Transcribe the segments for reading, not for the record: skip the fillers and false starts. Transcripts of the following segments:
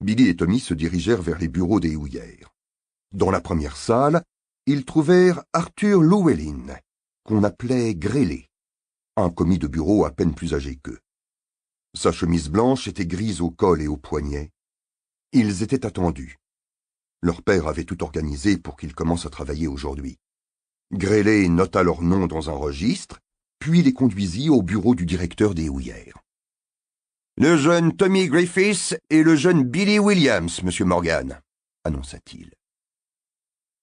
Billy et Tommy se dirigèrent vers les bureaux des houillères. Dans la première salle, ils trouvèrent Arthur Llewellyn, qu'on appelait Grêlé, un commis de bureau à peine plus âgé qu'eux. Sa chemise blanche était grise au col et aux poignets. Ils étaient attendus. Leur père avait tout organisé pour qu'ils commencent à travailler aujourd'hui. Grêlé nota leur nom dans un registre, puis les conduisit au bureau du directeur des houillères. « Le jeune Tommy Griffiths et le jeune Billy Williams, monsieur Morgan, » annonça-t-il.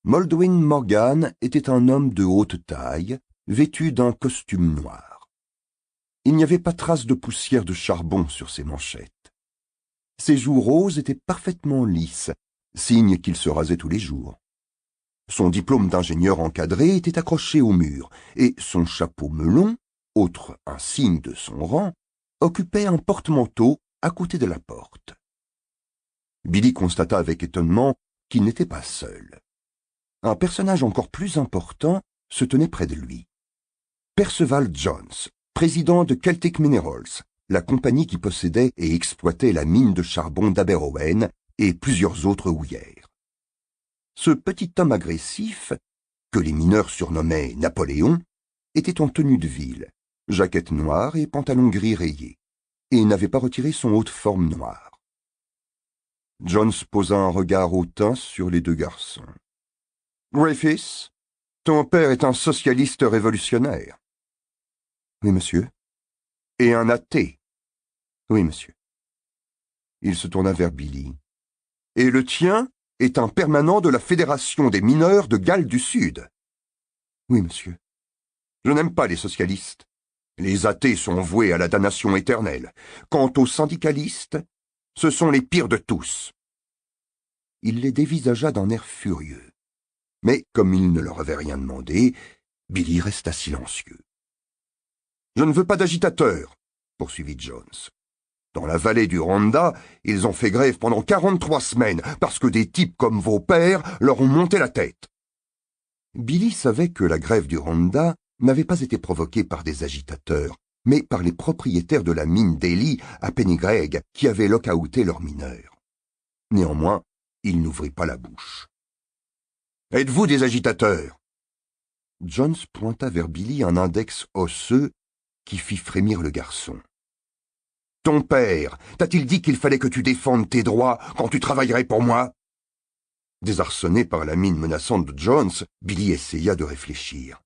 Maldwin Morgan était un homme de haute taille, vêtu d'un costume noir. Il n'y avait pas trace de poussière de charbon sur ses manchettes. Ses joues roses étaient parfaitement lisses, signe qu'il se rasait tous les jours. Son diplôme d'ingénieur encadré était accroché au mur, et son chapeau melon, autre un signe de son rang, occupait un porte-manteau à côté de la porte. Billy constata avec étonnement qu'il n'était pas seul. Un personnage encore plus important se tenait près de lui. Perceval Jones, président de Celtic Minerals, la compagnie qui possédait et exploitait la mine de charbon d'Aberrowen et plusieurs autres houillères. Ce petit homme agressif, que les mineurs surnommaient Napoléon, était en tenue de ville, jaquette noire et pantalon gris rayé, et n'avait pas retiré son haut de forme noire. Jones posa un regard hautain sur les deux garçons. « Griffiths, ton père est un socialiste révolutionnaire. »« Oui, monsieur. »« Et un athée. »« Oui, monsieur. » Il se tourna vers Billy. « Et le tien est un permanent de la Fédération des mineurs de Galles du Sud. »« Oui, monsieur. »« Je n'aime pas les socialistes. Les athées sont voués à la damnation éternelle. Quant aux syndicalistes, ce sont les pires de tous. » Il les dévisagea d'un air furieux. Mais comme il ne leur avait rien demandé, Billy resta silencieux. « Je ne veux pas d'agitateurs, » poursuivit Jones. « Dans la vallée du Rhondda, ils ont fait grève pendant 43 semaines parce que des types comme vos pères leur ont monté la tête. » Billy savait que la grève du Rhondda n'avait pas été provoquée par des agitateurs, mais par les propriétaires de la mine d'Ely à Pennygreg qui avaient lockouté leurs mineurs. Néanmoins, il n'ouvrit pas la bouche. « Êtes-vous des agitateurs ?» Jones pointa vers Billy un index osseux qui fit frémir le garçon. « Ton père, t'a-t-il dit qu'il fallait que tu défendes tes droits quand tu travaillerais pour moi ?» Désarçonné par la mine menaçante de Jones, Billy essaya de réfléchir.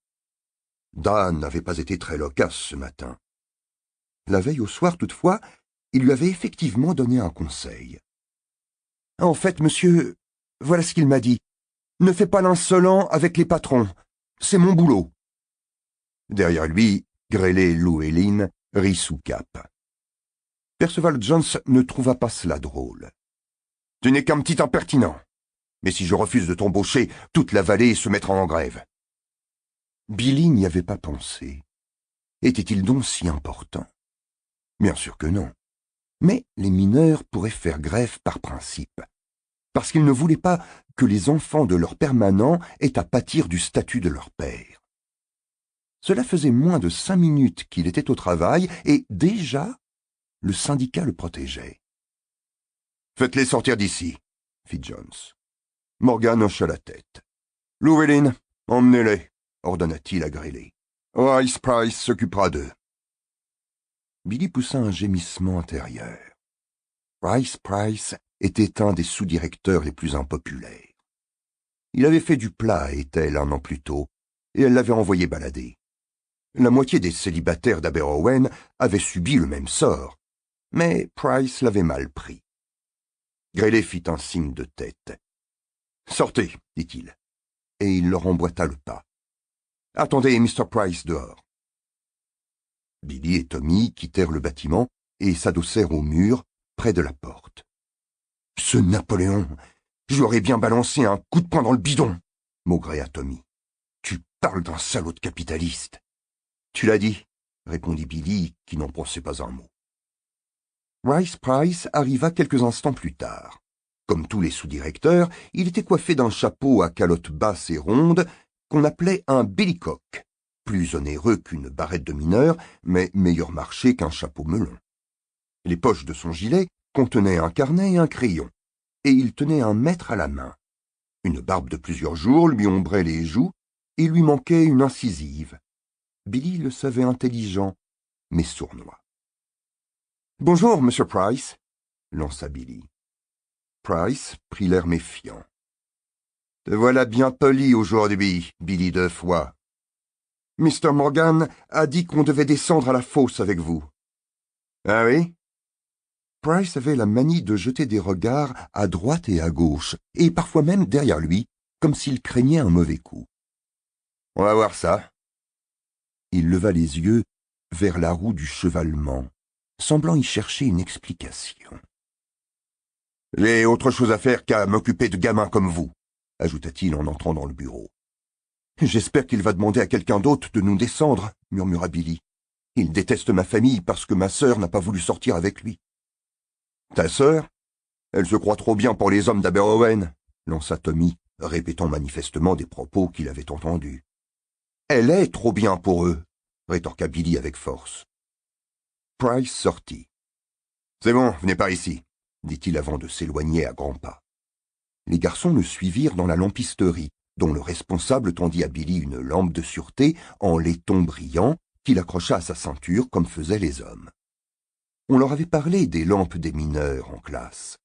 Dan n'avait pas été très loquace ce matin. La veille au soir, toutefois, il lui avait effectivement donné un conseil. « En fait, monsieur, voilà ce qu'il m'a dit. Ne fais pas l'insolent avec les patrons. C'est mon boulot. » Derrière lui, Grêlé Llewellyn rit sous cape. Perceval Jones ne trouva pas cela drôle. « Tu n'es qu'un petit impertinent. Mais si je refuse de t'embaucher, toute la vallée se mettra en grève. » Billy n'y avait pas pensé. Était-il donc si important? Bien sûr que non. Mais les mineurs pourraient faire grève par principe, parce qu'ils ne voulaient pas que les enfants de leur permanent aient à pâtir du statut de leur père. Cela faisait moins de 5 minutes qu'il était au travail, et déjà, le syndicat le protégeait. « Faites-les sortir d'ici, » fit Jones. Morgan hocha la tête. « Llewellyn, emmenez-les, » ordonna-t-il à Grêlé. « Rice Price s'occupera d'eux. » Billy poussa un gémissement intérieur. Rice Price était un des sous-directeurs les plus impopulaires. Il avait fait du plat à Ethel un an plus tôt, et elle l'avait envoyé balader. La moitié des célibataires d'Aberrowen avaient subi le même sort, mais Price l'avait mal pris. Grêlé fit un signe de tête. « Sortez, dit-il, et il leur emboîta le pas. « Attendez Mr. Price dehors. » Billy et Tommy quittèrent le bâtiment et s'adossèrent au mur, près de la porte. « Ce Napoléon, je lui aurais bien balancé un coup de poing dans le bidon, » maugréa Tommy. « Tu parles d'un salaud de capitaliste. »« Tu l'as dit, » répondit Billy, qui n'en pensait pas un mot. Rice Price arriva quelques instants plus tard. Comme tous les sous-directeurs, il était coiffé d'un chapeau à calotte basse et ronde qu'on appelait un billycock, plus onéreux qu'une barrette de mineur, mais meilleur marché qu'un chapeau melon. Les poches de son gilet contenaient un carnet et un crayon, et il tenait un maître à la main. Une barbe de plusieurs jours lui ombrait les joues, et il lui manquait une incisive. Billy le savait intelligent, mais sournois. « Bonjour, Monsieur Price » lança Billy. Price prit l'air méfiant. « Te voilà bien poli aujourd'hui, Billy deux fois. Mr. Morgan a dit qu'on devait descendre à la fosse avec vous. »« Ah oui ?» Price avait la manie de jeter des regards à droite et à gauche, et parfois même derrière lui, comme s'il craignait un mauvais coup. « On va voir ça. » Il leva les yeux vers la roue du chevalement, semblant y chercher une explication. « J'ai autre chose à faire qu'à m'occuper de gamins comme vous, » ajouta-t-il en entrant dans le bureau. « J'espère qu'il va demander à quelqu'un d'autre de nous descendre, » murmura Billy. « Il déteste ma famille parce que ma sœur n'a pas voulu sortir avec lui. »« Ta sœur ? Elle se croit trop bien pour les hommes d'Aberrowen, » lança Tommy, répétant manifestement des propos qu'il avait entendus. « Elle est trop bien pour eux, » rétorqua Billy avec force. Price sortit. « C'est bon, venez par ici, » dit-il avant de s'éloigner à grands pas. Les garçons le suivirent dans la lampisterie, dont le responsable tendit à Billy une lampe de sûreté en laiton brillant qu'il accrocha à sa ceinture comme faisaient les hommes. On leur avait parlé des lampes des mineurs en classe.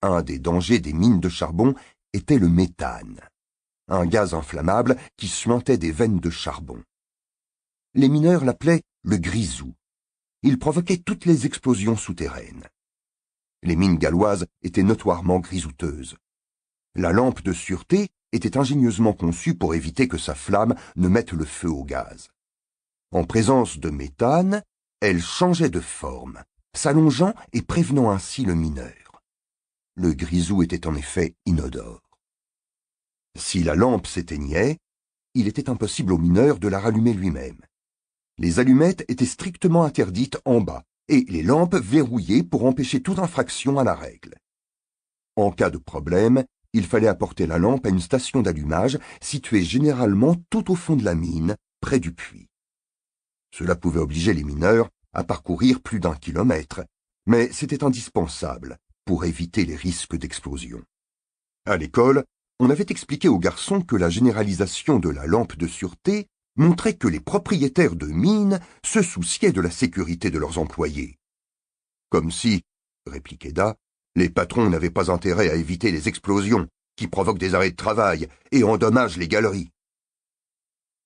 Un des dangers des mines de charbon était le méthane, un gaz inflammable qui suintait des veines de charbon. Les mineurs l'appelaient le grisou. Il provoquait toutes les explosions souterraines. Les mines galloises étaient notoirement grisouteuses. La lampe de sûreté était ingénieusement conçue pour éviter que sa flamme ne mette le feu au gaz. En présence de méthane, elle changeait de forme, s'allongeant et prévenant ainsi le mineur. Le grisou était en effet inodore. Si la lampe s'éteignait, il était impossible au mineur de la rallumer lui-même. Les allumettes étaient strictement interdites en bas, et les lampes verrouillées pour empêcher toute infraction à la règle. En cas de problème, il fallait apporter la lampe à une station d'allumage située généralement tout au fond de la mine, près du puits. Cela pouvait obliger les mineurs à parcourir plus d'1 kilomètre, mais c'était indispensable pour éviter les risques d'explosion. À l'école, on avait expliqué aux garçons que la généralisation de la lampe de sûreté montrait que les propriétaires de mines se souciaient de la sécurité de leurs employés. Comme si, répliquait Da, les patrons n'avaient pas intérêt à éviter les explosions qui provoquent des arrêts de travail et endommagent les galeries.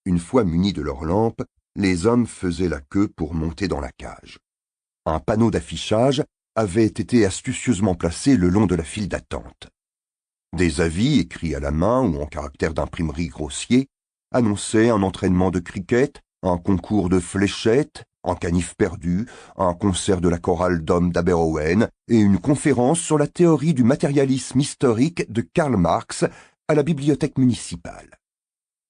Une fois munis de leurs lampes, les hommes faisaient la queue pour monter dans la cage. Un panneau d'affichage avait été astucieusement placé le long de la file d'attente. Des avis écrits à la main ou en caractères d'imprimerie grossiers annonçaient un entraînement de cricket, un concours de fléchettes, un canif perdu, un concert de la chorale d'hommes d'Aberrowen et une conférence sur la théorie du matérialisme historique de Karl Marx à la bibliothèque municipale.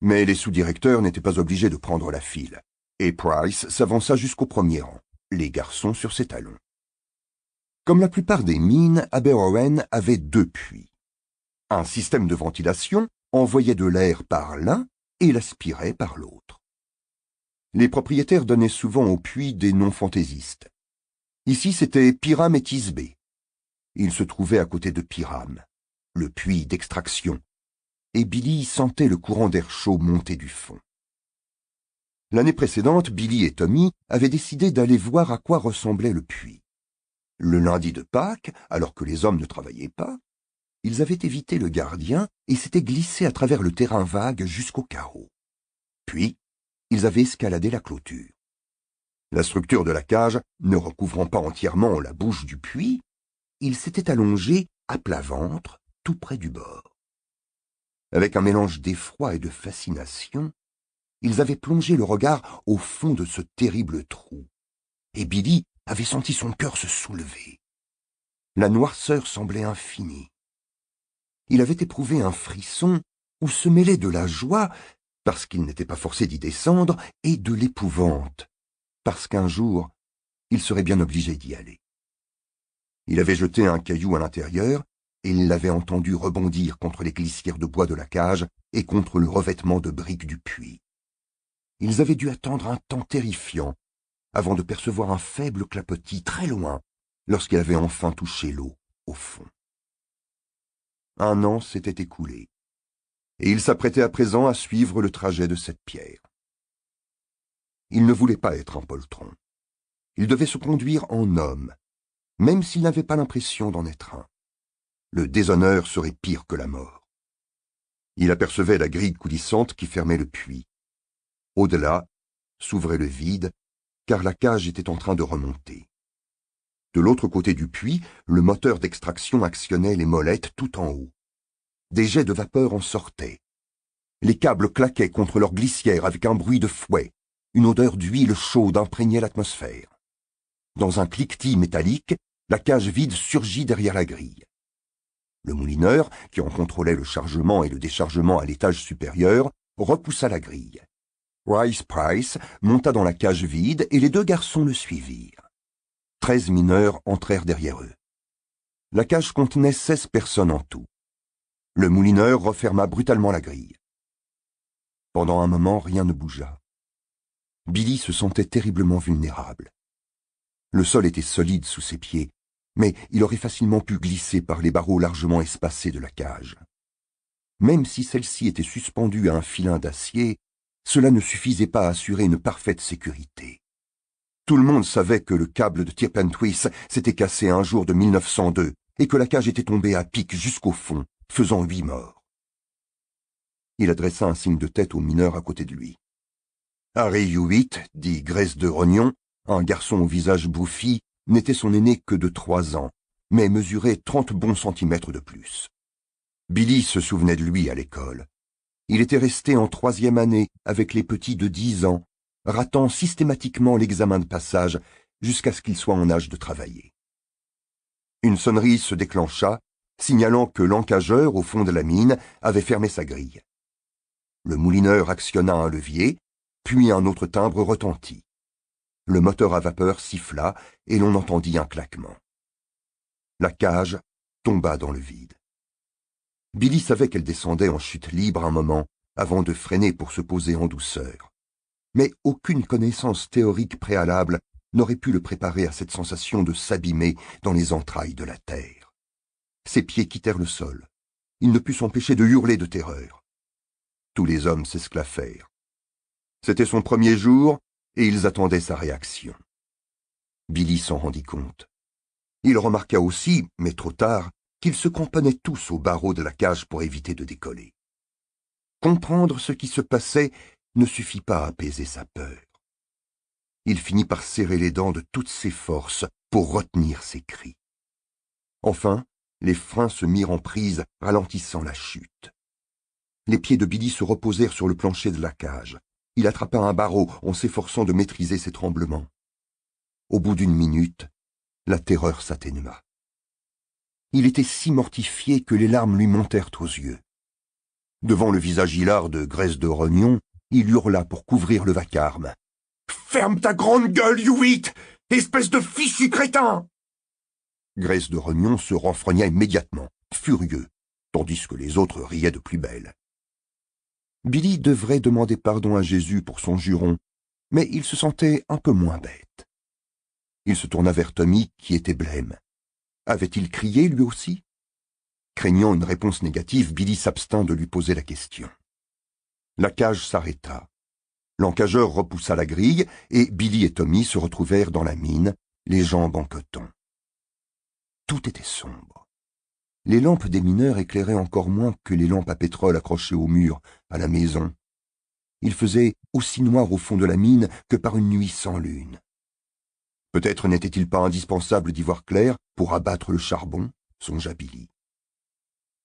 Mais les sous-directeurs n'étaient pas obligés de prendre la file, et Price s'avança jusqu'au premier rang, les garçons sur ses talons. Comme la plupart des mines, Aberrowen avait 2 puits. Un système de ventilation envoyait de l'air par l'un et l'aspirait par l'autre. Les propriétaires donnaient souvent aux puits des noms fantaisistes. Ici, c'était Pyram et Tisbé. Il se trouvait à côté de Pyram, le puits d'extraction, et Billy sentait le courant d'air chaud monter du fond. L'année précédente, Billy et Tommy avaient décidé d'aller voir à quoi ressemblait le puits. Le lundi de Pâques, alors que les hommes ne travaillaient pas, ils avaient évité le gardien et s'étaient glissés à travers le terrain vague jusqu'au carreau. Puis, ils avaient escaladé la clôture. La structure de la cage ne recouvrant pas entièrement la bouche du puits, ils s'étaient allongés à plat ventre, tout près du bord. Avec un mélange d'effroi et de fascination, ils avaient plongé le regard au fond de ce terrible trou, et Billy avait senti son cœur se soulever. La noirceur semblait infinie. Il avait éprouvé un frisson où se mêlait de la joie, parce qu'il n'était pas forcé d'y descendre, et de l'épouvante, parce qu'un jour, il serait bien obligé d'y aller. Il avait jeté un caillou à l'intérieur, et il l'avait entendu rebondir contre les glissières de bois de la cage et contre le revêtement de briques du puits. Ils avaient dû attendre un temps terrifiant avant de percevoir un faible clapotis très loin lorsqu'il avait enfin touché l'eau au fond. Un an s'était écoulé, et il s'apprêtait à présent à suivre le trajet de cette pierre. Il ne voulait pas être un poltron. Il devait se conduire en homme, même s'il n'avait pas l'impression d'en être un. Le déshonneur serait pire que la mort. Il apercevait la grille coulissante qui fermait le puits. Au-delà s'ouvrait le vide, car la cage était en train de remonter. De l'autre côté du puits, le moteur d'extraction actionnait les molettes tout en haut. Des jets de vapeur en sortaient. Les câbles claquaient contre leur glissière avec un bruit de fouet. Une odeur d'huile chaude imprégnait l'atmosphère. Dans un cliquetis métallique, la cage vide surgit derrière la grille. Le moulineur, qui en contrôlait le chargement et le déchargement à l'étage supérieur, repoussa la grille. Rice Price monta dans la cage vide et les deux garçons le suivirent. 13 mineurs entrèrent derrière eux. La cage contenait 16 personnes en tout. Le moulineur referma brutalement la grille. Pendant un moment, rien ne bougea. Billy se sentait terriblement vulnérable. Le sol était solide sous ses pieds, mais il aurait facilement pu glisser par les barreaux largement espacés de la cage. Même si celle-ci était suspendue à un filin d'acier, cela ne suffisait pas à assurer une parfaite sécurité. Tout le monde savait que le câble de Tirpentwist s'était cassé un jour de 1902 et que la cage était tombée à pic jusqu'au fond, faisant 8 morts. Il adressa un signe de tête au mineur à côté de lui. Harry Hewitt, dit Graisse de Rognon, un garçon au visage bouffi, n'était son aîné que de 3 ans, mais mesurait 30 bons centimètres de plus. Billy se souvenait de lui à l'école. Il était resté en 3e année avec les petits de 10 ans, ratant systématiquement l'examen de passage jusqu'à ce qu'il soit en âge de travailler. Une sonnerie se déclencha, signalant que l'encageur au fond de la mine avait fermé sa grille. Le moulineur actionna un levier, puis un autre timbre retentit. Le moteur à vapeur siffla et l'on entendit un claquement. La cage tomba dans le vide. Billy savait qu'elle descendait en chute libre un moment avant de freiner pour se poser en douceur. Mais aucune connaissance théorique préalable n'aurait pu le préparer à cette sensation de s'abîmer dans les entrailles de la terre. Ses pieds quittèrent le sol. Il ne put s'empêcher de hurler de terreur. Tous les hommes s'esclaffèrent. C'était son premier jour et ils attendaient sa réaction. Billy s'en rendit compte. Il remarqua aussi, mais trop tard, qu'ils se cramponnaient tous aux barreaux de la cage pour éviter de décoller. Comprendre ce qui se passait ne suffit pas à apaiser sa peur. Il finit par serrer les dents de toutes ses forces pour retenir ses cris. Enfin, les freins se mirent en prise, ralentissant la chute. Les pieds de Billy se reposèrent sur le plancher de la cage. Il attrapa un barreau en s'efforçant de maîtriser ses tremblements. Au bout d'une minute, la terreur s'atténua. Il était si mortifié que les larmes lui montèrent aux yeux. Devant le visage hilar de Graisse de Rognon, il hurla pour couvrir le vacarme. « Ferme ta grande gueule, Hewitt, espèce de fichu crétin !» Graisse de Rognon se renfrogna immédiatement, furieux, tandis que les autres riaient de plus belle. Billy devrait demander pardon à Jésus pour son juron, mais il se sentait un peu moins bête. Il se tourna vers Tommy, qui était blême. Avait-il crié, lui aussi? Craignant une réponse négative, Billy s'abstint de lui poser la question. La cage s'arrêta. L'encageur repoussa la grille, et Billy et Tommy se retrouvèrent dans la mine, les jambes en coton. Tout était sombre. Les lampes des mineurs éclairaient encore moins que les lampes à pétrole accrochées au mur, à la maison. Il faisait aussi noir au fond de la mine que par une nuit sans lune. Peut-être n'était-il pas indispensable d'y voir clair pour abattre le charbon, songea Billy.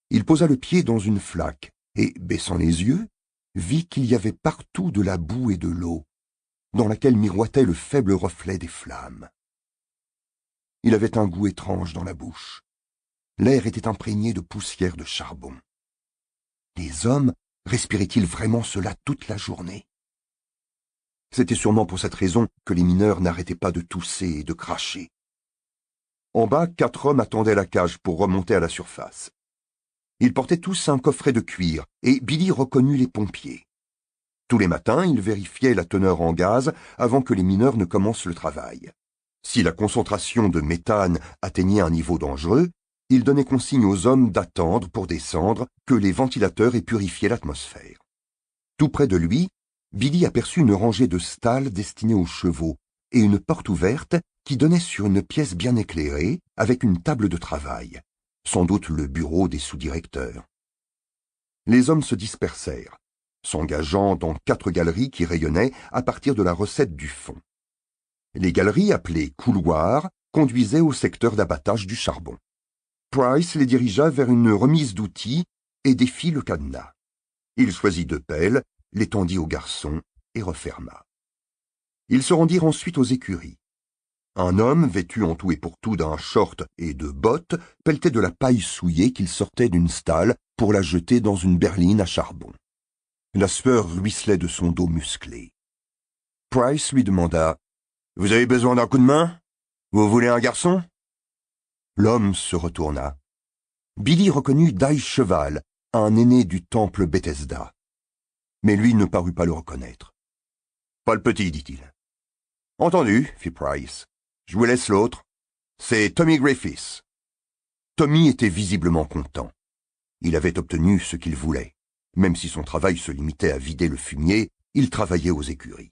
Il posa le pied dans une flaque et, baissant les yeux, vit qu'il y avait partout de la boue et de l'eau, dans laquelle miroitait le faible reflet des flammes. Il avait un goût étrange dans la bouche. L'air était imprégné de poussière de charbon. Les hommes respiraient-ils vraiment cela toute la journée? C'était sûrement pour cette raison que les mineurs n'arrêtaient pas de tousser et de cracher. En bas, 4 hommes attendaient la cage pour remonter à la surface. Ils portaient tous un coffret de cuir, et Billy reconnut les pompiers. Tous les matins, ils vérifiaient la teneur en gaz avant que les mineurs ne commencent le travail. Si la concentration de méthane atteignait un niveau dangereux, il donnait consigne aux hommes d'attendre pour descendre que les ventilateurs aient purifié l'atmosphère. Tout près de lui, Billy aperçut une rangée de stalles destinées aux chevaux et une porte ouverte qui donnait sur une pièce bien éclairée avec une table de travail, sans doute le bureau des sous-directeurs. Les hommes se dispersèrent, s'engageant dans 4 galeries qui rayonnaient à partir de la recette du fond. Les galeries, appelées couloirs, conduisaient au secteur d'abattage du charbon. Price les dirigea vers une remise d'outils et défit le cadenas. Il choisit 2 pelles, les tendit au garçon et referma. Ils se rendirent ensuite aux écuries. Un homme, vêtu en tout et pour tout d'un short et de bottes, pelletait de la paille souillée qu'il sortait d'une stalle pour la jeter dans une berline à charbon. La sueur ruisselait de son dos musclé. Price lui demanda « Vous avez besoin d'un coup de main? Vous voulez un garçon ?» L'homme se retourna. Billy reconnut Dai Cheval, un aîné du temple Bethesda. Mais lui ne parut pas le reconnaître. « Pas le petit, dit-il. »« Entendu, fit Price. Je vous laisse l'autre. C'est Tommy Griffiths. » Tommy était visiblement content. Il avait obtenu ce qu'il voulait. Même si son travail se limitait à vider le fumier, il travaillait aux écuries.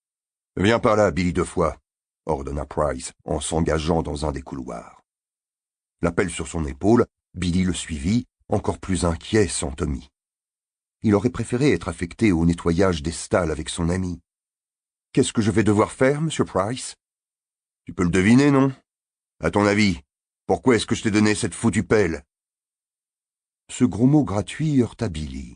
« Viens par là, Billy 2 fois, » ordonna Price en s'engageant dans un des couloirs. La pelle sur son épaule, Billy le suivit, encore plus inquiet sans Tommy. Il aurait préféré être affecté au nettoyage des stalles avec son ami. « Qu'est-ce que je vais devoir faire, Monsieur Price ?»« Tu peux le deviner, non? À ton avis, pourquoi est-ce que je t'ai donné cette foutue pelle ?» Ce gros mot gratuit heurta Billy.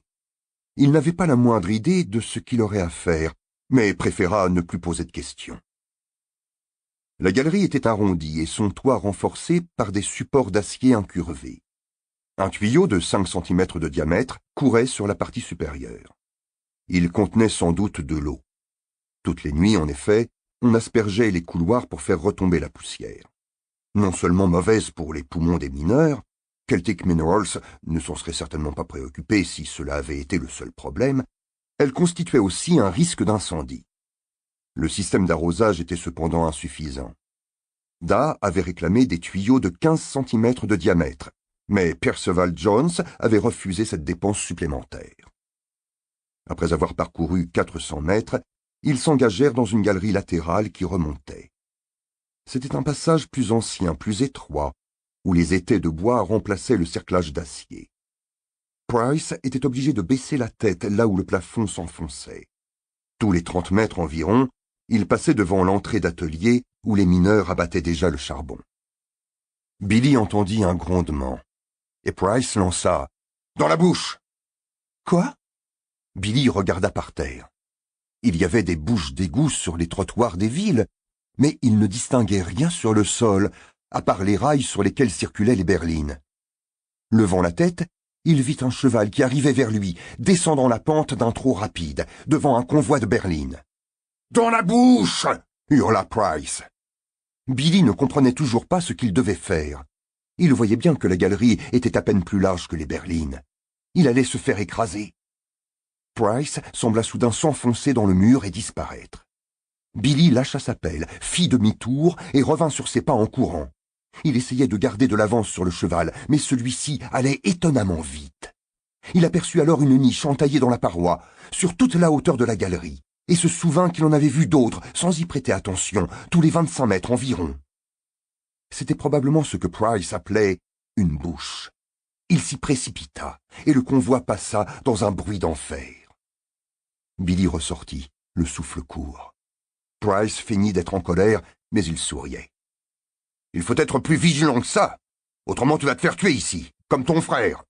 Il n'avait pas la moindre idée de ce qu'il aurait à faire, mais préféra ne plus poser de questions. La galerie était arrondie et son toit renforcé par des supports d'acier incurvés. Un tuyau de 5 cm de diamètre courait sur la partie supérieure. Il contenait sans doute de l'eau. Toutes les nuits, en effet, on aspergeait les couloirs pour faire retomber la poussière. Non seulement mauvaise pour les poumons des mineurs, Celtic Minerals ne s'en serait certainement pas préoccupé si cela avait été le seul problème, elle constituait aussi un risque d'incendie. Le système d'arrosage était cependant insuffisant. Da avait réclamé des tuyaux de 15 cm de diamètre, mais Percival Jones avait refusé cette dépense supplémentaire. Après avoir parcouru 400 mètres, ils s'engagèrent dans une galerie latérale qui remontait. C'était un passage plus ancien, plus étroit, où les étais de bois remplaçaient le cerclage d'acier. Price était obligé de baisser la tête là où le plafond s'enfonçait. Tous les 30 mètres environ, il passait devant l'entrée d'atelier où les mineurs abattaient déjà le charbon. Billy entendit un grondement, et Price lança « Dans la bouche !» Quoi? Billy regarda par terre. Il y avait des bouches d'égout sur les trottoirs des villes, mais il ne distinguait rien sur le sol, à part les rails sur lesquels circulaient les berlines. Levant la tête, il vit un cheval qui arrivait vers lui, descendant la pente d'un trot rapide, devant un convoi de berlines. « Dans la bouche !» hurla Price. Billy ne comprenait toujours pas ce qu'il devait faire. Il voyait bien que la galerie était à peine plus large que les berlines. Il allait se faire écraser. Price sembla soudain s'enfoncer dans le mur et disparaître. Billy lâcha sa pelle, fit demi-tour et revint sur ses pas en courant. Il essayait de garder de l'avance sur le cheval, mais celui-ci allait étonnamment vite. Il aperçut alors une niche entaillée dans la paroi, sur toute la hauteur de la galerie, et se souvint qu'il en avait vu d'autres, sans y prêter attention, tous les 25 mètres environ. C'était probablement ce que Price appelait une bouche. Il s'y précipita, et le convoi passa dans un bruit d'enfer. Billy ressortit, le souffle court. Price feignit d'être en colère, mais il souriait. « Il faut être plus vigilant que ça, autrement tu vas te faire tuer ici, comme ton frère. »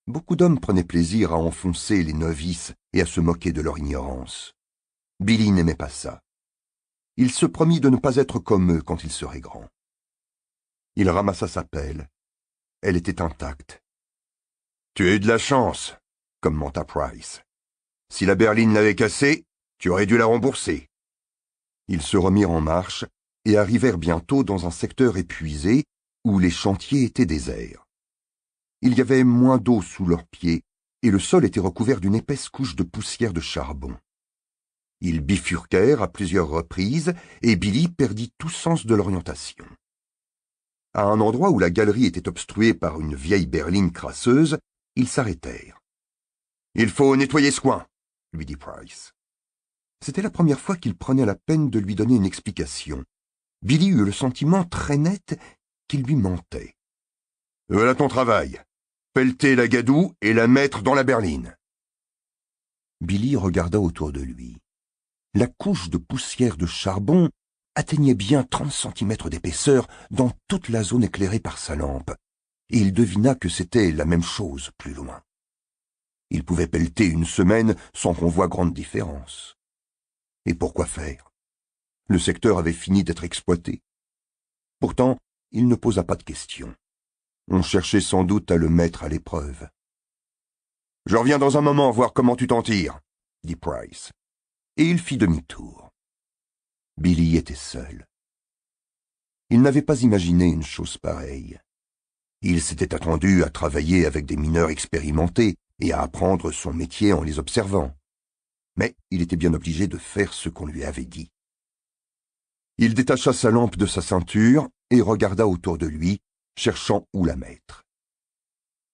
Beaucoup d'hommes prenaient plaisir à enfoncer les novices et à se moquer de leur ignorance. Billy n'aimait pas ça. Il se promit de ne pas être comme eux quand il serait grand. Il ramassa sa pelle. Elle était intacte. « Tu as eu de la chance, » commenta Price. « Si la berline l'avait cassée, tu aurais dû la rembourser. » Ils se remirent en marche et arrivèrent bientôt dans un secteur épuisé où les chantiers étaient déserts. Il y avait moins d'eau sous leurs pieds et le sol était recouvert d'une épaisse couche de poussière de charbon. Ils bifurquèrent à plusieurs reprises et Billy perdit tout sens de l'orientation. À un endroit où la galerie était obstruée par une vieille berline crasseuse, ils s'arrêtèrent. « Il faut nettoyer ce coin », lui dit Price. C'était la première fois qu'il prenait la peine de lui donner une explication. Billy eut le sentiment très net qu'il lui mentait. « Voilà ton travail. Pelleter la gadoue et la mettre dans la berline. » Billy regarda autour de lui. La couche de poussière de charbon atteignait bien 30 centimètres d'épaisseur dans toute la zone éclairée par sa lampe, et il devina que c'était la même chose plus loin. Il pouvait pelleter une semaine sans qu'on voie grande différence. Et pourquoi faire? Le secteur avait fini d'être exploité. Pourtant, il ne posa pas de questions. On cherchait sans doute à le mettre à l'épreuve. « Je reviens dans un moment voir comment tu t'en tires, » dit Price. Et il fit demi-tour. Billy était seul. Il n'avait pas imaginé une chose pareille. Il s'était attendu à travailler avec des mineurs expérimentés et à apprendre son métier en les observant. Mais il était bien obligé de faire ce qu'on lui avait dit. Il détacha sa lampe de sa ceinture et regarda autour de lui, cherchant où la mettre.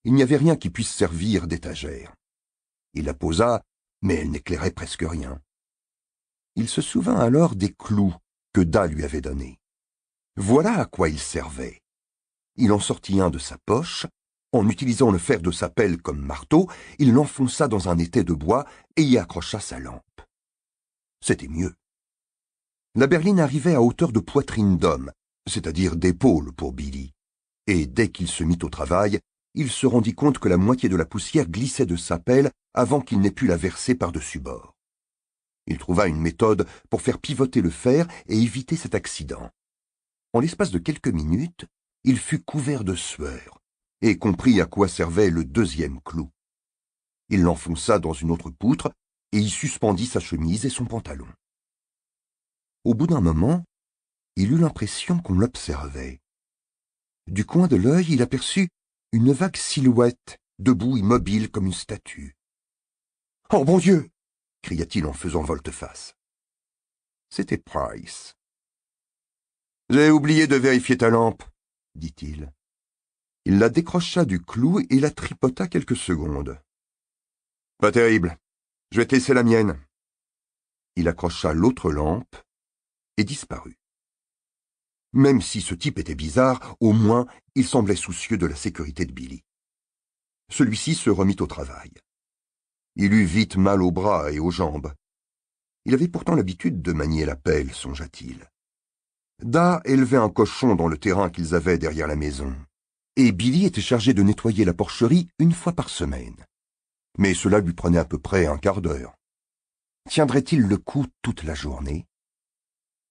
Il n'y avait rien qui puisse servir d'étagère. Il la posa, mais elle n'éclairait presque rien. Il se souvint alors des clous que Da lui avait donnés. Voilà à quoi ils servaient. Il en sortit un de sa poche. En utilisant le fer de sa pelle comme marteau, il l'enfonça dans un étai de bois et y accrocha sa lampe. C'était mieux. La berline arrivait à hauteur de poitrine d'homme, c'est-à-dire d'épaule pour Billy. Et dès qu'il se mit au travail, il se rendit compte que la moitié de la poussière glissait de sa pelle avant qu'il n'ait pu la verser par-dessus bord. Il trouva une méthode pour faire pivoter le fer et éviter cet accident. En l'espace de quelques minutes, il fut couvert de sueur et comprit à quoi servait le deuxième clou. Il l'enfonça dans une autre poutre et y suspendit sa chemise et son pantalon. Au bout d'un moment, il eut l'impression qu'on l'observait. Du coin de l'œil, il aperçut une vague silhouette, debout immobile comme une statue. « Oh mon Dieu !» cria-t-il en faisant volte-face. C'était Price. « J'ai oublié de vérifier ta lampe, » dit-il. Il la décrocha du clou et la tripota quelques secondes. « Pas terrible. Je vais te laisser la mienne. » Il accrocha l'autre lampe et disparut. Même si ce type était bizarre, au moins il semblait soucieux de la sécurité de Billy. Celui-ci se remit au travail. Il eut vite mal aux bras et aux jambes. Il avait pourtant l'habitude de manier la pelle, songea-t-il. Da élevait un cochon dans le terrain qu'ils avaient derrière la maison, et Billy était chargé de nettoyer la porcherie une fois par semaine. Mais cela lui prenait à peu près un quart d'heure. Tiendrait-il le coup toute la journée?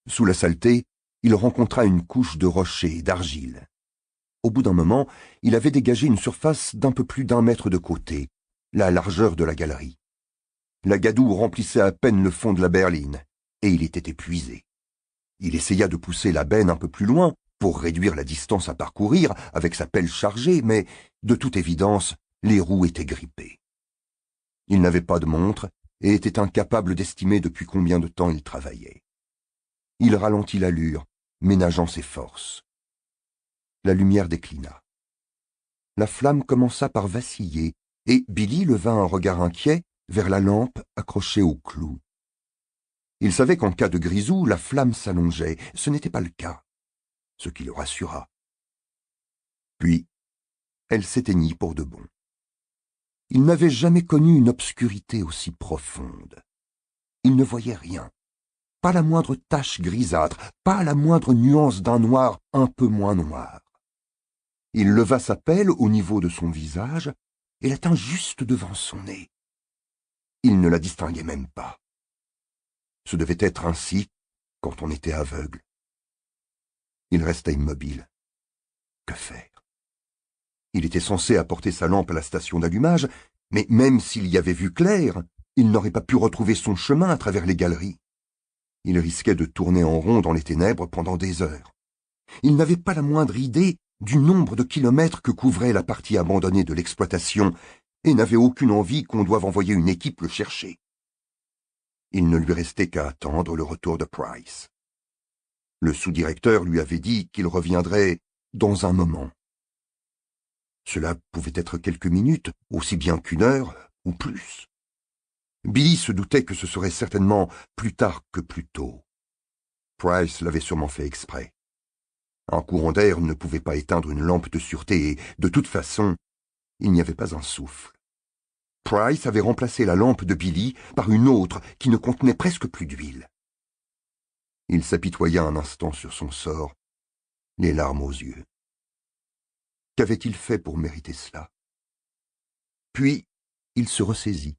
Sous la saleté, il rencontra une couche de rochers et d'argile. Au bout d'un moment, il avait dégagé une surface d'un peu plus d'1 mètre de côté, la largeur de la galerie. La gadoue remplissait à peine le fond de la berline, et il était épuisé. Il essaya de pousser la benne un peu plus loin pour réduire la distance à parcourir avec sa pelle chargée, mais, de toute évidence, les roues étaient grippées. Il n'avait pas de montre et était incapable d'estimer depuis combien de temps il travaillait. Il ralentit l'allure, ménageant ses forces. La lumière déclina. La flamme commença par vaciller, et Billy leva un regard inquiet vers la lampe accrochée au clou. Il savait qu'en cas de grisou, la flamme s'allongeait. Ce n'était pas le cas, ce qui le rassura. Puis, elle s'éteignit pour de bon. Il n'avait jamais connu une obscurité aussi profonde. Il ne voyait rien. Pas la moindre tache grisâtre, pas la moindre nuance d'un noir un peu moins noir. Il leva sa pelle au niveau de son visage et la tint juste devant son nez. Il ne la distinguait même pas. Ce devait être ainsi quand on était aveugle. Il resta immobile. Que faire? Il était censé apporter sa lampe à la station d'allumage, mais même s'il y avait vu clair, il n'aurait pas pu retrouver son chemin à travers les galeries. Il risquait de tourner en rond dans les ténèbres pendant des heures. Il n'avait pas la moindre idée du nombre de kilomètres que couvrait la partie abandonnée de l'exploitation et n'avait aucune envie qu'on doive envoyer une équipe le chercher. Il ne lui restait qu'à attendre le retour de Price. Le sous-directeur lui avait dit qu'il reviendrait dans un moment. Cela pouvait être quelques minutes, aussi bien qu'une heure, ou plus. Billy se doutait que ce serait certainement plus tard que plus tôt. Price l'avait sûrement fait exprès. Un courant d'air ne pouvait pas éteindre une lampe de sûreté et, de toute façon, il n'y avait pas un souffle. Price avait remplacé la lampe de Billy par une autre qui ne contenait presque plus d'huile. Il s'apitoya un instant sur son sort, les larmes aux yeux. Qu'avait-il fait pour mériter cela? Puis, il se ressaisit.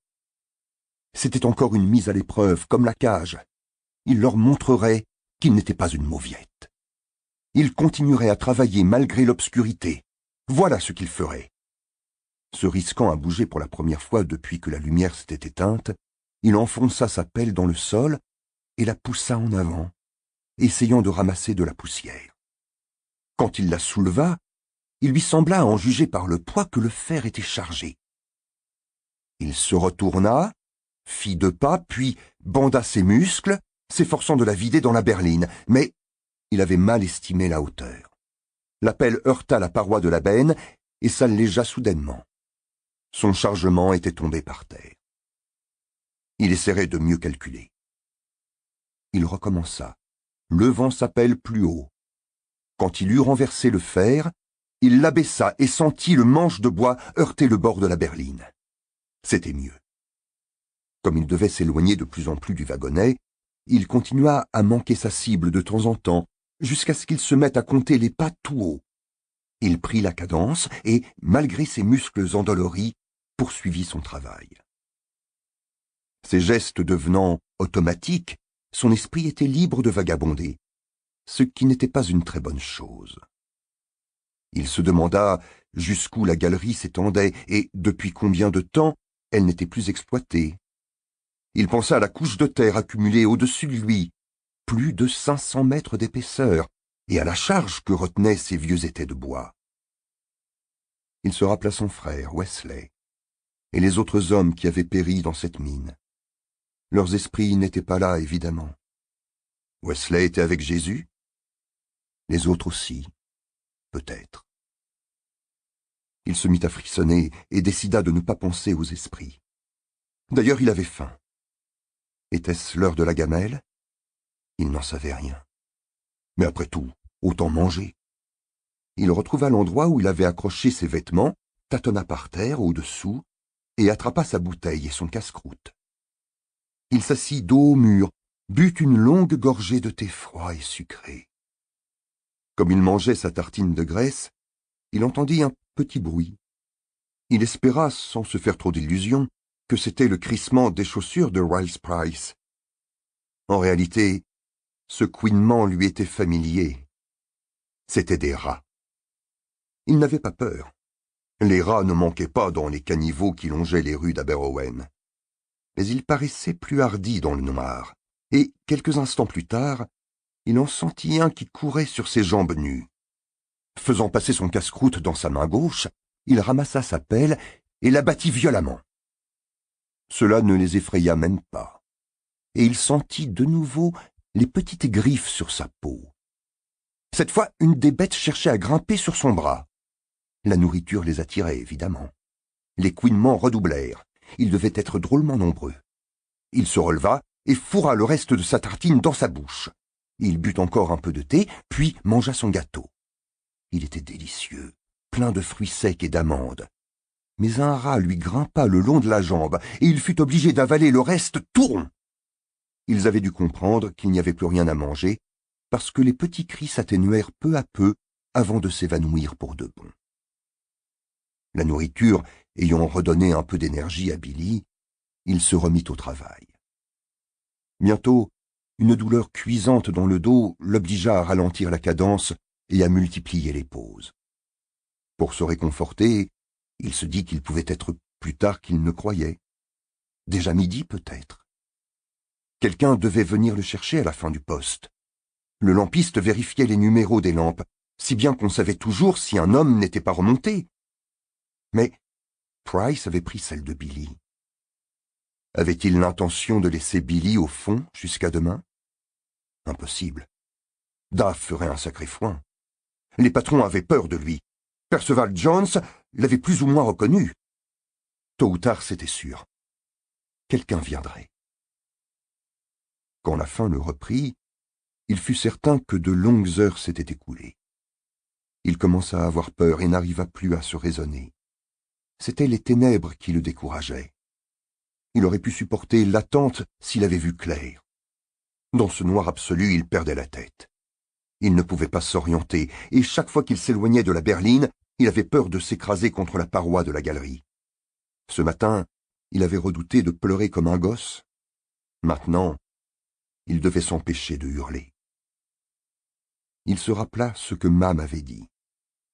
C'était encore une mise à l'épreuve, comme la cage. Il leur montrerait qu'il n'était pas une mauviette. Il continuerait à travailler malgré l'obscurité. Voilà ce qu'il ferait. Se risquant à bouger pour la première fois depuis que la lumière s'était éteinte, il enfonça sa pelle dans le sol et la poussa en avant, essayant de ramasser de la poussière. Quand il la souleva, il lui sembla en juger par le poids que le fer était chargé. Il se retourna, fit 2 pas, puis banda ses muscles, s'efforçant de la vider dans la berline, mais il avait mal estimé la hauteur. La pelle heurta la paroi de la benne et s'allégea soudainement. Son chargement était tombé par terre. Il essaierait de mieux calculer. Il recommença, levant sa pelle plus haut. Quand il eut renversé le fer, il l'abaissa et sentit le manche de bois heurter le bord de la berline. C'était mieux. Comme il devait s'éloigner de plus en plus du wagonnet, il continua à manquer sa cible de temps en temps, jusqu'à ce qu'il se mette à compter les pas tout haut. Il prit la cadence et, malgré ses muscles endoloris, poursuivit son travail. Ses gestes devenant automatiques, son esprit était libre de vagabonder, ce qui n'était pas une très bonne chose. Il se demanda jusqu'où la galerie s'étendait et depuis combien de temps elle n'était plus exploitée. Il pensa à la couche de terre accumulée au-dessus de lui, plus de 500 mètres d'épaisseur, et à la charge que retenaient ces vieux étais de bois. Il se rappela son frère, Wesley, et les autres hommes qui avaient péri dans cette mine. Leurs esprits n'étaient pas là, évidemment. Wesley était avec Jésus? Les autres aussi, peut-être. Il se mit à frissonner et décida de ne pas penser aux esprits. D'ailleurs, il avait faim. Était-ce l'heure de la gamelle? Il n'en savait rien. Mais après tout, autant manger. Il retrouva l'endroit où il avait accroché ses vêtements, tâtonna par terre, au-dessous, et attrapa sa bouteille et son casse-croûte. Il s'assit dos au mur, but une longue gorgée de thé froid et sucré. Comme il mangeait sa tartine de graisse, il entendit un petit bruit. Il espéra, sans se faire trop d'illusions, que c'était le crissement des chaussures de Rice Price. En réalité, ce couinement lui était familier. C'étaient des rats. Il n'avait pas peur. Les rats ne manquaient pas dans les caniveaux qui longeaient les rues d'Aberrowen. Mais il paraissait plus hardi dans le noir, et, quelques instants plus tard, il en sentit un qui courait sur ses jambes nues. Faisant passer son casse-croûte dans sa main gauche, il ramassa sa pelle et la battit violemment. Cela ne les effraya même pas, et il sentit de nouveau les petites griffes sur sa peau. Cette fois, une des bêtes cherchait à grimper sur son bras. La nourriture les attirait, évidemment. Les couinements redoublèrent. Ils devaient être drôlement nombreux. Il se releva et fourra le reste de sa tartine dans sa bouche. Il but encore un peu de thé, puis mangea son gâteau. Il était délicieux, plein de fruits secs et d'amandes. Mais un rat lui grimpa le long de la jambe, et il fut obligé d'avaler le reste tout rond. Ils avaient dû comprendre qu'il n'y avait plus rien à manger, parce que les petits cris s'atténuèrent peu à peu avant de s'évanouir pour de bon. La nourriture ayant redonné un peu d'énergie à Billy, il se remit au travail. Bientôt, une douleur cuisante dans le dos l'obligea à ralentir la cadence et à multiplier les pauses. Pour se réconforter, il se dit qu'il pouvait être plus tard qu'il ne croyait. Déjà midi, peut-être. Quelqu'un devait venir le chercher à la fin du poste. Le lampiste vérifiait les numéros des lampes, si bien qu'on savait toujours si un homme n'était pas remonté. Mais Price avait pris celle de Billy. Avait-il l'intention de laisser Billy au fond jusqu'à demain? Impossible. Dave ferait un sacré foin. Les patrons avaient peur de lui. Perceval Jones l'avait plus ou moins reconnu. Tôt ou tard, c'était sûr. Quelqu'un viendrait. Quand la faim le reprit, il fut certain que de longues heures s'étaient écoulées. Il commença à avoir peur et n'arriva plus à se raisonner. C'étaient les ténèbres qui le décourageaient. Il aurait pu supporter l'attente s'il avait vu clair. Dans ce noir absolu, il perdait la tête. Il ne pouvait pas s'orienter, et chaque fois qu'il s'éloignait de la berline, il avait peur de s'écraser contre la paroi de la galerie. Ce matin, il avait redouté de pleurer comme un gosse. Maintenant, il devait s'empêcher de hurler. Il se rappela ce que Mame avait dit.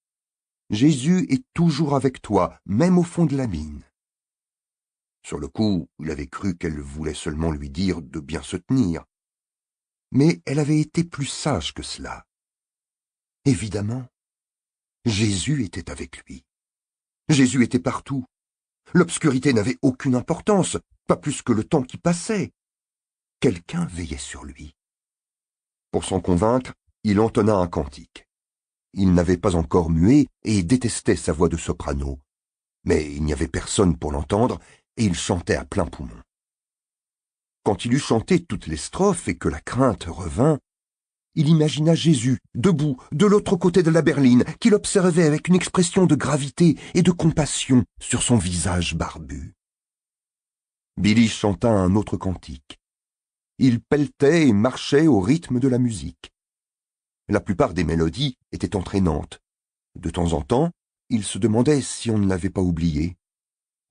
« Jésus est toujours avec toi, même au fond de la mine. » Sur le coup, il avait cru qu'elle voulait seulement lui dire de bien se tenir. Mais elle avait été plus sage que cela. Évidemment, Jésus était avec lui. Jésus était partout. L'obscurité n'avait aucune importance, pas plus que le temps qui passait. Quelqu'un veillait sur lui. Pour s'en convaincre, il entonna un cantique. Il n'avait pas encore mué et détestait sa voix de soprano. Mais il n'y avait personne pour l'entendre et il chantait à plein poumon. Quand il eut chanté toutes les strophes et que la crainte revint, il imagina Jésus, debout, de l'autre côté de la berline, qu'il observait avec une expression de gravité et de compassion sur son visage barbu. Billy chanta un autre cantique. Il pelletait et marchait au rythme de la musique. La plupart des mélodies étaient entraînantes. De temps en temps, il se demandait si on ne l'avait pas oublié.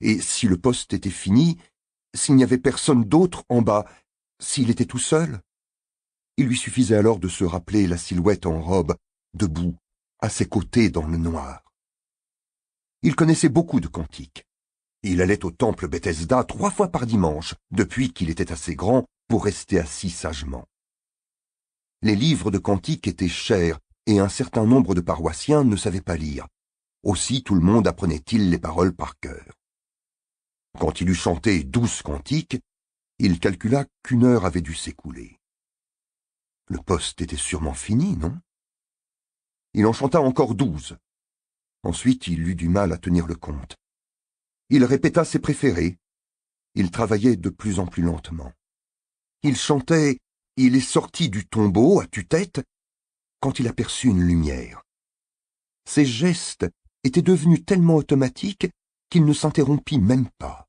Et si le poste était fini, s'il n'y avait personne d'autre en bas, s'il était tout seul. Il lui suffisait alors de se rappeler la silhouette en robe, debout, à ses côtés dans le noir. Il connaissait beaucoup de cantiques. Il allait au temple Bethesda 3 fois par dimanche, depuis qu'il était assez grand pour rester assis sagement. Les livres de cantiques étaient chers, et un certain nombre de paroissiens ne savaient pas lire. Aussi tout le monde apprenait-il les paroles par cœur. Quand il eut chanté 12 cantiques, il calcula qu'1 heure avait dû s'écouler. Le poste était sûrement fini, non? Il en chanta encore 12. Ensuite, il eut du mal à tenir le compte. Il répéta ses préférés. Il travaillait de plus en plus lentement. Il chantait « Il est sorti du tombeau à tue-tête » quand il aperçut une lumière. Ses gestes étaient devenus tellement automatiques qu'il ne s'interrompit même pas.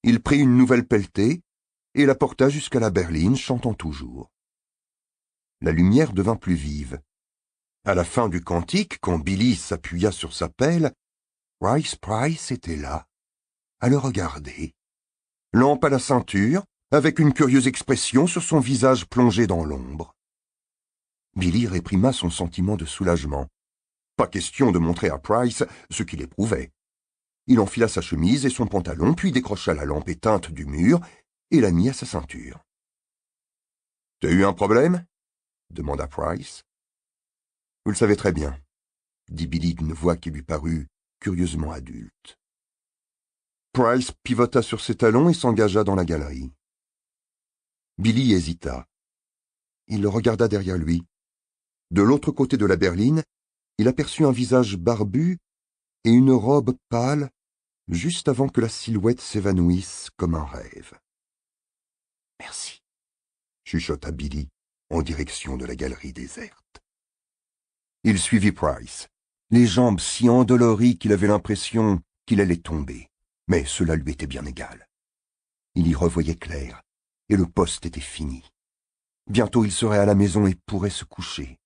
Il prit une nouvelle pelletée et la porta jusqu'à la berline, chantant toujours. La lumière devint plus vive. À la fin du cantique, quand Billy s'appuya sur sa pelle, Price était là, à le regarder, lampe à la ceinture, avec une curieuse expression sur son visage plongé dans l'ombre. Billy réprima son sentiment de soulagement. Pas question de montrer à Price ce qu'il éprouvait. Il enfila sa chemise et son pantalon, puis décrocha la lampe éteinte du mur et la mit à sa ceinture. « T'as eu un problème ?» demanda Price. « Vous le savez très bien, » dit Billy d'une voix qui lui parut curieusement adulte. Price pivota sur ses talons et s'engagea dans la galerie. Billy hésita. Il le regarda derrière lui. De l'autre côté de la berline, il aperçut un visage barbu et une robe pâle juste avant que la silhouette s'évanouisse comme un rêve. « Merci » chuchota Billy en direction de la galerie déserte. Il suivit Price, les jambes si endolories qu'il avait l'impression qu'il allait tomber, mais cela lui était bien égal. Il y revoyait clair, et le poste était fini. Bientôt il serait à la maison et pourrait se coucher.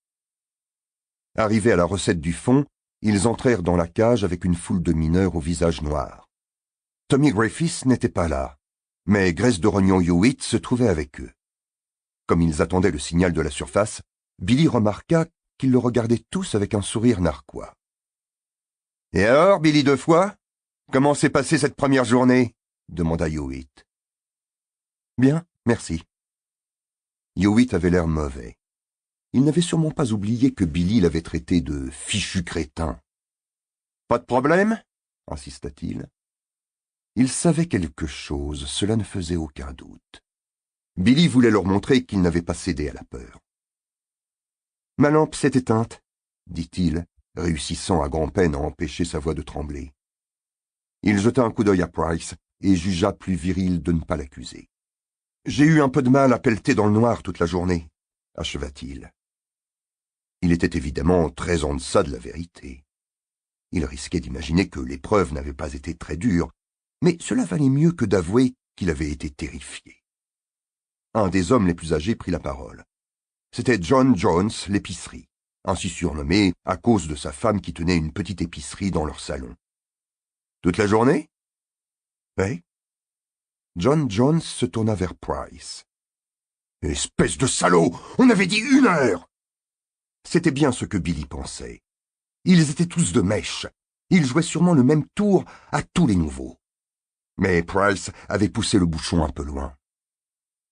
Arrivés à la recette du fond, ils entrèrent dans la cage avec une foule de mineurs au visage noir. Tommy Griffiths n'était pas là, mais Grace de Rognon Hewitt se trouvait avec eux. Comme ils attendaient le signal de la surface, Billy remarqua qu'ils le regardaient tous avec un sourire narquois. « Et alors, Billy deux fois, comment s'est passée cette première journée ?» demanda Hewitt. « Bien, merci. » Hewitt avait l'air mauvais. Il n'avait sûrement pas oublié que Billy l'avait traité de fichu crétin. « Pas de problème ?» insista-t-il. Il savait quelque chose, cela ne faisait aucun doute. Billy voulait leur montrer qu'il n'avait pas cédé à la peur. « Ma lampe s'est éteinte. dit-il, réussissant à grand-peine à empêcher sa voix de trembler. Il jeta un coup d'œil à Price et jugea plus viril de ne pas l'accuser. « J'ai eu un peu de mal à pelleter dans le noir toute la journée, » acheva-t-il. Il était évidemment très en deçà de la vérité. Il risquait d'imaginer que l'épreuve n'avait pas été très dure, mais cela valait mieux que d'avouer qu'il avait été terrifié. Un des hommes les plus âgés prit la parole. C'était John Jones, l'épicerie, ainsi surnommé à cause de sa femme qui tenait une petite épicerie dans leur salon. « Toute la journée ?»« Oui. » John Jones se tourna vers Price. « Espèce de salaud! On avait dit 1 heure !» C'était bien ce que Billy pensait. Ils étaient tous de mèche. Ils jouaient sûrement le même tour à tous les nouveaux. Mais Price avait poussé le bouchon un peu loin.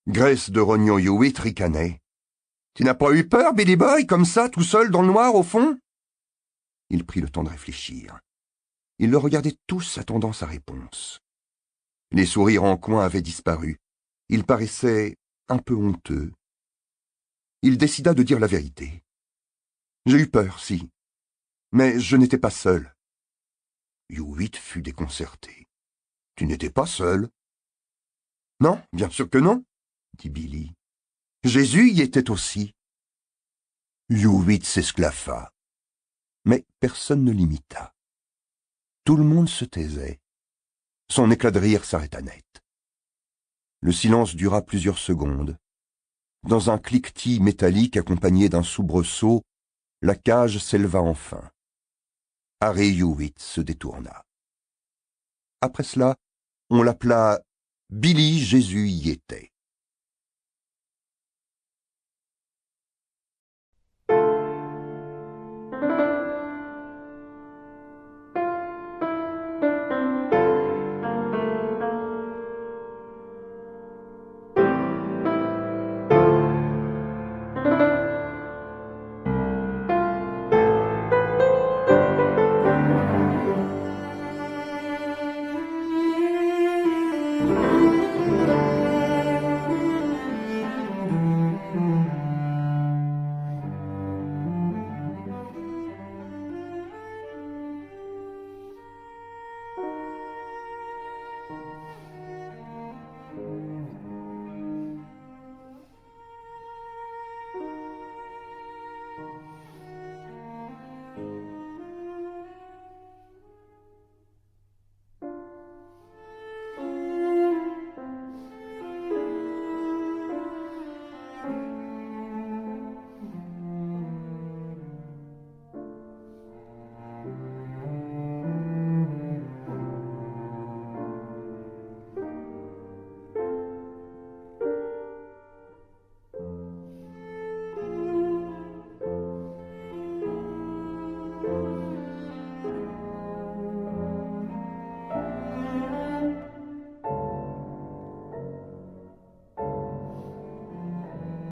Grace de Rognon Hewitt ricanait. « Tu n'as pas eu peur, Billy Boy, comme ça, tout seul dans le noir, au fond ?» Il prit le temps de réfléchir. Ils le regardaient tous attendant sa réponse. Les sourires en coin avaient disparu. Il paraissait un peu honteux. Il décida de dire la vérité. « J'ai eu peur, si. Mais je n'étais pas seul. » Hewitt fut déconcerté. « Tu n'étais pas seul ?»« Non, bien sûr que non, » dit Billy. « Jésus y était aussi. » Hewitt s'esclaffa. Mais personne ne l'imita. Tout le monde se taisait. Son éclat de rire s'arrêta net. Le silence dura plusieurs secondes. Dans un cliquetis métallique accompagné d'un soubresaut, la cage s'éleva enfin. Harry Hewitt se détourna. Après cela, on l'appela Billy Jésus y était.